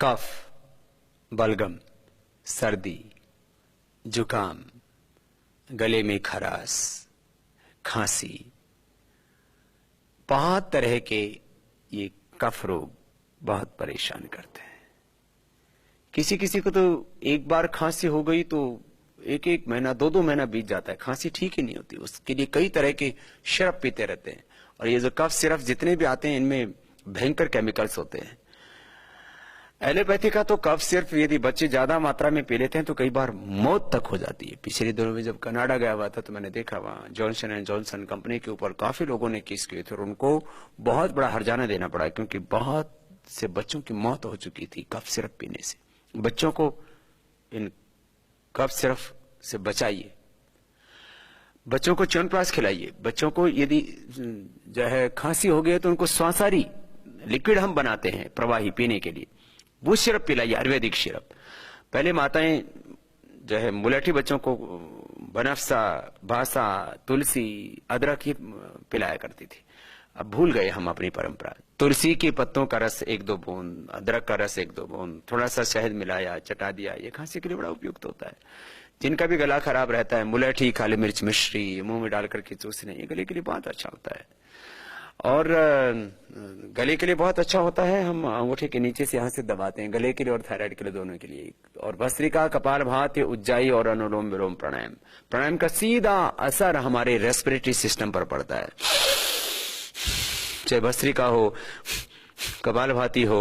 कफ, बलगम, सर्दी, जुकाम, गले में खराश, खांसी, बहुत तरह के ये कफ रोग बहुत परेशान करते हैं। किसी किसी को तो एक बार खांसी हो गई तो एक एक महीना, दो दो महीना बीत जाता है, खांसी ठीक ही नहीं होती। उसके लिए कई तरह के सिरप पीते रहते हैं। और ये जो कफ सिरप जितने भी आते हैं इनमें भयंकर केमिकल्स होते हैं। एलोपैथी का तो कफ सिर्फ यदि बच्चे ज्यादा मात्रा में पी लेते हैं तो कई बार मौत तक हो जाती है। पिछले दिनों में जब कनाडा गया हुआ था तो मैंने देखा वहां जॉनसन एंड जॉनसन कंपनी के ऊपर काफी लोगों ने केस किए थे और उनको बहुत बड़ा हर्जाना देना पड़ा, क्योंकि बहुत से बच्चों की मौत हो चुकी थी कफ सिरप पीने से। बच्चों को इन कफ सिरप से बचाइए, बच्चों को च्यवनप्राश खिलाइए। बच्चों को यदि जो है खांसी हो गई तो उनको स्वासारी लिक्विड हम बनाते हैं प्रवाही पीने के लिए, वो सिरप पिलाइए, आयुर्वेदिक सिरप। पहले माताएं जो है मुलेठी बच्चों को बनफसा, भासा, तुलसी, अदरक ही पिलाया करती थी। अब भूल गए हम अपनी परंपरा। तुलसी के पत्तों का रस 1-2 बूंद, अदरक का रस 1-2 बूंद, थोड़ा सा शहद मिलाया, चटा दिया, ये खांसी के लिए बड़ा उपयुक्त होता है। जिनका भी गला खराब रहता है, मुलेठी, काली मिर्च, मिश्री मुंह में डाल करके चूसने, ये गले के लिए बहुत अच्छा होता है। और गले के लिए बहुत अच्छा होता है, हम अंगूठे के नीचे से यहां से दबाते हैं, गले के लिए और थायराइड के लिए, दोनों के लिए। और भस्त्रिका, कपालभाति, उज्जाई और अनुलोम विलोम प्राणायाम। प्राणायाम का सीधा असर हमारे रेस्पिरेटरी सिस्टम पर पड़ता है। चाहे भस्त्रिका हो, कपालभाति हो,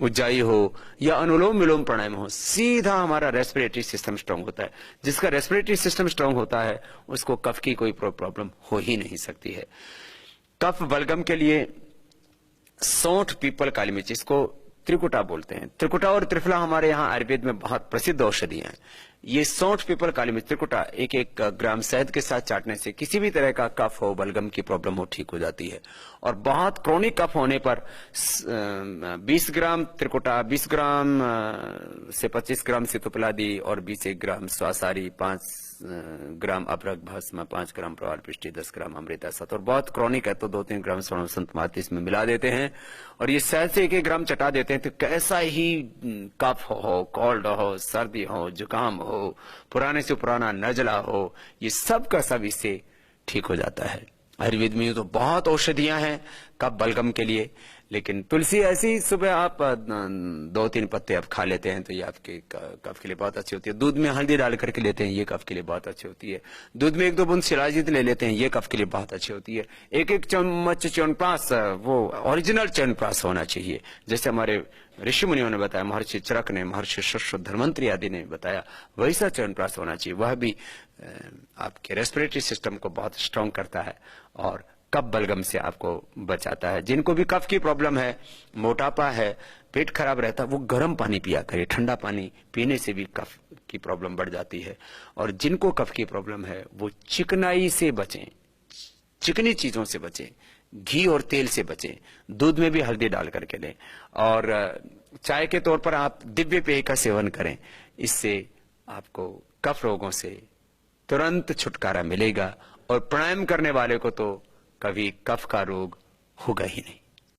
उज्जाई हो या अनुलोम विलोम प्राणायाम हो, सीधा हमारा रेस्पिरेटरी सिस्टम स्ट्रांग होता है। जिसका रेस्पिरेटरी सिस्टम स्ट्रांग होता है उसको कफ की कोई प्रॉब्लम हो ही नहीं सकती है। कफ बलगम के लिए सौंठ, पीपल, काली मिर्च, इसको त्रिकुटा बोलते हैं। त्रिकुटा और त्रिफला हमारे यहाँ आयुर्वेद में बहुत प्रसिद्ध औषधियां हैं। ये सौंठ, पीपल, काली मिर्च, त्रिकुटा 1-1 ग्राम शहद के साथ चाटने से किसी भी तरह का कफ हो, बलगम की प्रॉब्लम हो, ठीक हो जाती है। और बहुत क्रोनिक कफ होने पर 20 ग्राम त्रिकुटा, 20 ग्राम से 25 ग्राम सितुपलादी और 20 ग्राम स्वासारी, 5 ग्राम अभ्रक भस्म, 5 ग्राम प्रवाल पृष्टि, 10 ग्राम अमृता सत। और बहुत क्रोनिक है तो 2-3 ग्राम स्वर्ण संत माती इसमें मिला देते हैं और ये शहद से 1-1 ग्राम चटा देते हैं। तो कैसा ही कफ हो, कोल्ड हो, सर्दी हो, जुकाम हो, पुराने से पुराना नजला हो, ये सब का सब इससे ठीक हो जाता है। आयुर्वेद में तो बहुत औषधियां हैं कफ बलगम के लिए, लेकिन तुलसी ऐसी सुबह आप 2-3 पत्ते आप खा लेते हैं तो ये आपके कफ के लिए बहुत अच्छी होती है। दूध में हल्दी डाल करके लेते हैं, ये कफ के लिए बहुत अच्छी होती है। दूध में 1-2 बूंद शिलाजीत ले लेते हैं, ये कफ के लिए बहुत अच्छी होती है। 1-1 चम्मच च्यवनप्राश, वो ओरिजिनल च्यवनप्राश होना चाहिए, जैसे हमारे ऋषि मुनियों ने बताया, महर्षि चरक ने, महर्षि सुश्रुत, धन्वंतरी आदि ने बताया, वैसा च्यवनप्राश होना चाहिए। वह भी आपके रेस्पिरेटरी सिस्टम को बहुत स्ट्रांग करता है और कफ बलगम से आपको बचाता है। जिनको भी कफ की प्रॉब्लम है, मोटापा है, पेट खराब रहता है, वो गर्म पानी पिया करे। ठंडा पानी पीने से भी कफ की प्रॉब्लम बढ़ जाती है। और जिनको कफ की प्रॉब्लम है वो चिकनाई से बचें, चिकनी चीजों से बचें, घी और तेल से बचें, दूध में भी हल्दी डाल करके लें और चाय के तौर पर आप दिव्य पेय का सेवन करें। इससे आपको कफ रोगों से तुरंत छुटकारा मिलेगा और प्राणायाम करने वाले को तो कभी कफ का रोग होगा ही नहीं।